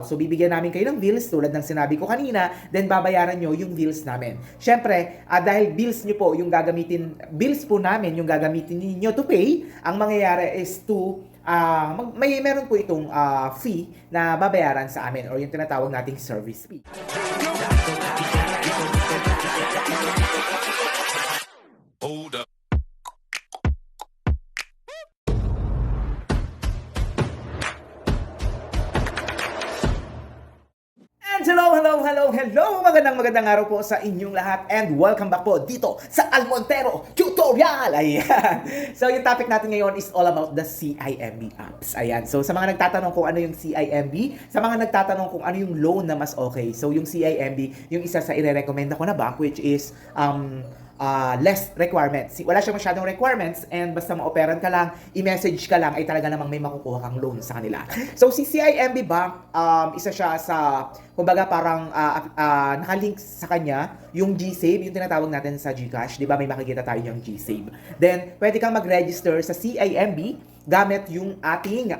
So, bibigyan namin kayo ng bills tulad ng sinabi ko kanina, then babayaran nyo yung bills namin. Siyempre, dahil bills nyo po yung gagamitin, bills po namin yung gagamitin niyo to pay, ang mangyayari is to meron po itong fee na babayaran sa amin or yung tinatawag nating service fee. Hold up. And hello! Magandang araw po sa inyong lahat and welcome back po dito sa Almontero Tutorial! Ayan! So, yung topic natin ngayon is all about the CIMB apps. Ayan. So, sa mga nagtatanong kung ano yung CIMB, sa mga nagtatanong kung ano yung loan na mas okay. So, yung CIMB, yung isa sa ire-recommend ako na bank which is less requirements. Wala siyang masyadong requirements and basta ma-operan ka lang, i-message ka lang, ay talaga namang may makukuha kang loan sa kanila. So, si CIMB Bank, isa siya sa, kumbaga parang nakalink sa kanya yung GSave, yung tinatawag natin sa GCash. Di ba may makikita tayo yung GSave. Then, pwede kang mag-register sa CIMB gamit yung ating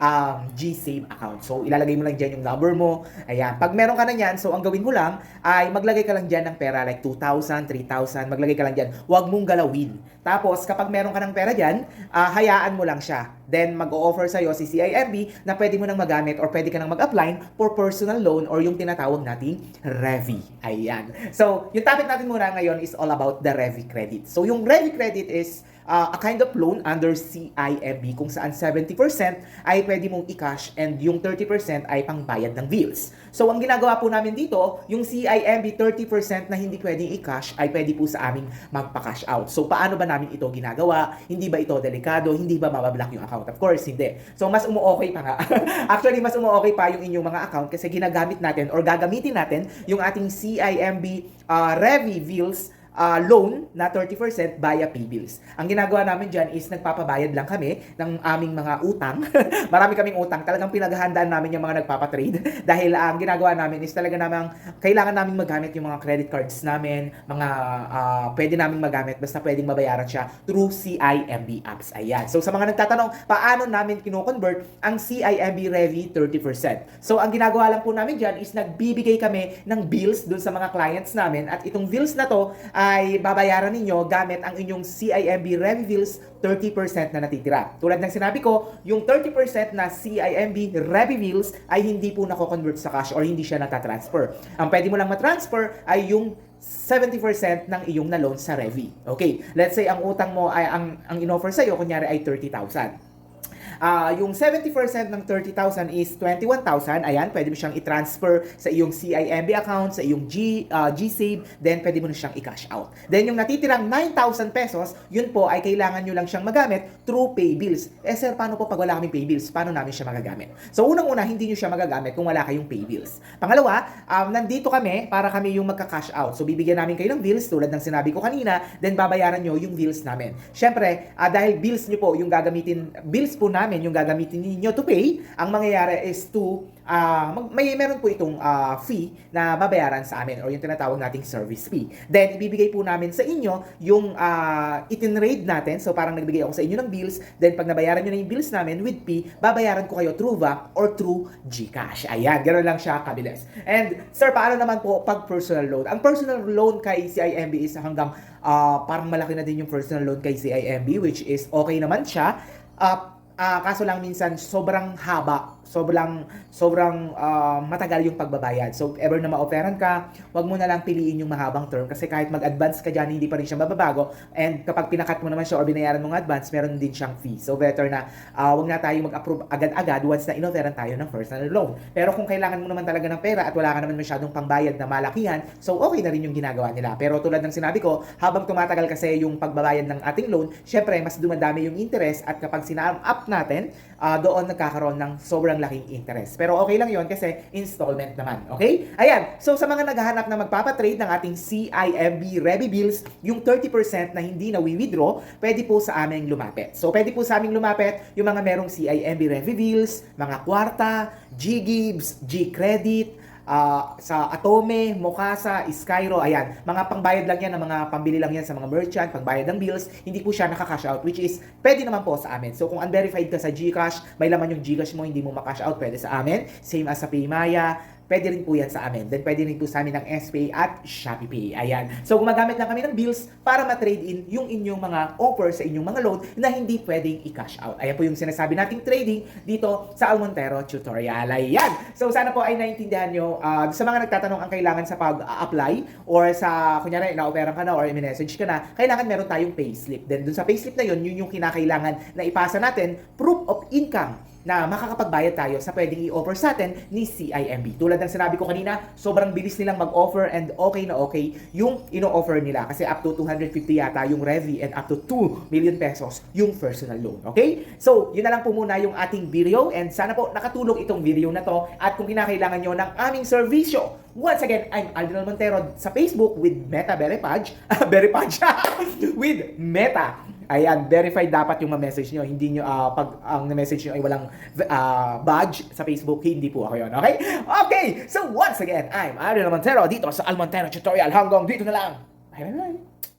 GSave account. So, ilalagay mo lang dyan yung number mo. Ayan. Pag meron ka na yan, so ang gawin mo lang ay maglagay ka lang dyan ng pera like 2,000, 3,000. Maglagay ka lang dyan. Huwag mong galawin. Tapos, kapag meron ka ng pera dyan, hayaan mo lang siya. Then, mag-o-offer sa'yo si CIMB na pwede mo nang magamit or pwede ka nang mag-apply for personal loan or yung tinatawag nating Revi. Ayan. So, yung topic natin muna ngayon is all about the Revi credit. So, yung Revi credit is a kind of loan under CIMB kung saan 70% ay pwede mong i-cash and yung 30% ay pangbayad ng bills. So, ang ginagawa po namin dito, yung CIMB 30% na hindi pwedeng i-cash ay pwede po sa aming magpa-cash out. So, paano ba namin ito ginagawa? Hindi ba ito delikado? Hindi ba mabablock yung account? Of course, hindi. So, mas umu-okay pa nga. Actually, mas umu-okay pa yung inyong mga account kasi ginagamit natin or gagamitin natin yung ating CIMB Revi bills loan na 30% via P-bills. Ang ginagawa namin dyan is nagpapabayad lang kami ng aming mga utang. Marami kaming utang. Talagang pinaghahandaan namin yung mga nagpapatrade. Dahil ang ginagawa namin is talaga namang kailangan namin magamit yung mga credit cards namin, mga pwede namin magamit basta pwedeng mabayaran siya through CIMB apps. Ayan. So sa mga nagtatanong, paano namin kino-convert ang CIMB Revi 30%? So ang ginagawa lang po namin dyan is nagbibigay kami ng bills dun sa mga clients namin at itong bills na to ay babayaran ninyo gamit ang inyong CIMB Revi bills 30% na natitira. Tulad ng sinabi ko, yung 30% na CIMB Revi bills ay hindi po nako-convert sa cash or hindi siya natatransfer. Ang pwede mo lang matransfer ay yung 70% ng iyong na-loan sa Revi. Okay, let's say ang utang mo ay ang in-offer sa'yo, kunyari ay 30,000. Yung 70% ng 30,000 is 21,000. Ayan, pwede mo siyang i-transfer sa iyong CIMB account, sa iyong GSave, then pwede mo na siyang i-cash out. Then yung natitirang 9,000 pesos, yun po ay kailangan nyo lang siyang magamit through pay bills. Sir, paano po pag wala kaming pay bills? Paano namin siya magagamit? So unang-una, hindi nyo siya magagamit kung wala kayong pay bills. Pangalawa, nandito kami para kami yung magka-cash out. So bibigyan namin kayo ng bills tulad ng sinabi ko kanina, then babayaran nyo yung bills namin. Siyempre, dahil bills nyo po yung gagamitin, bills po namin yung gagamitin niyo to pay, ang mangyayari is to meron po itong fee na babayaran sa amin or yung tinatawag nating service fee. Then ibibigay po namin sa inyo yung itinrade natin. So parang nagbigay ako sa inyo ng bills, then pag nabayaran niyo na yung bills namin with fee, babayaran ko kayo through VAC or through GCash. Ayan, ganoon lang siya kabilis. And sir, paano naman po pag personal loan? Ang personal loan kay CIMB is hanggang parang malaki na din yung personal loan kay CIMB, which is okay naman siya. Kaso lang minsan sobrang haba, sobrang matagal yung pagbabayad. So, if ever na ma-offeran ka, wag mo na lang piliin yung mahabang term kasi kahit mag-advance ka dyan, hindi pa rin siya mababago. And kapag pinakat mo naman siya or binayaran mo ng advance, meron din siyang fee. So, better na wag na tayo mag-approve agad-agad once na in-offeran tayo ng personal loan. Pero kung kailangan mo naman talaga ng pera at wala ka naman masyadong pangbayad na malakihan, so okay na rin yung ginagawa nila. Pero tulad ng sinabi ko, habang tumatagal kasi yung pagbabayad ng ating loan, syempre mas dumadami yung interest at kapag sina-up natin, doon nagkakaroon ng sobrang laking interest. Pero okay lang yon kasi installment naman. Okay? Ayan. So sa mga naghahanap na magpapatrade ng ating CIMB Revi bills, yung 30% na hindi na withdraw, pwede po sa aming lumapit. So pwede po sa aming lumapit yung mga merong CIMB Revi bills, mga kwarta, G-Gibbs, G-Credit, sa Atome, Mokasa, Skyro, ayan, mga pangbayad lang yan, mga pambili lang yan sa mga merchant, pangbayad ng bills, hindi po siya nakaka-cash out, which is pwede naman po sa amin. So kung unverified ka sa GCash, may laman yung GCash mo, hindi mo makash out, pwede sa amin. Same as sa Paymaya, pwede rin po yan sa amin. Then pwede rin po sa amin ng SPay at ShopeePay. Ayan. So gumagamit lang kami ng bills para ma-trade in yung inyong mga offer sa inyong mga loan na hindi pwedeng i-cash out. Ayan po yung sinasabi nating trading dito sa Almontero Tutorial. Ayan. So sana po ay naintindihan nyo. Sa mga nagtatanong ang kailangan sa pag-apply or sa, kunyari, na-operan ka na or i-message ka na, kailangan meron tayong payslip. Then dun sa payslip na yun yung kinakailangan na ipasa natin, proof of income na makakapagbayad tayo sa pwedeng i-offer sa atin ni CIMB. Tulad ng sinabi ko kanina, sobrang bilis nilang mag-offer and okay na okay yung ino-offer nila kasi up to 250 yata yung Revy and up to 2 million pesos yung personal loan. Okay? So, yun na lang po muna yung ating video and sana po nakatulong itong video na to at kung kinakailangan nyo ng aming serbisyo, once again, I'm Aldrin Montero sa Facebook with Meta Verifage, with Meta. Ayan, verified dapat yung ma-message nyo. Hindi nyo, pag ang na-message nyo ay walang badge sa Facebook, hindi po ako yun. Okay? Okay! So once again, I'm Ariel Montero dito sa Almontero Tutorial. Hanggang dito na lang. Bye bye bye!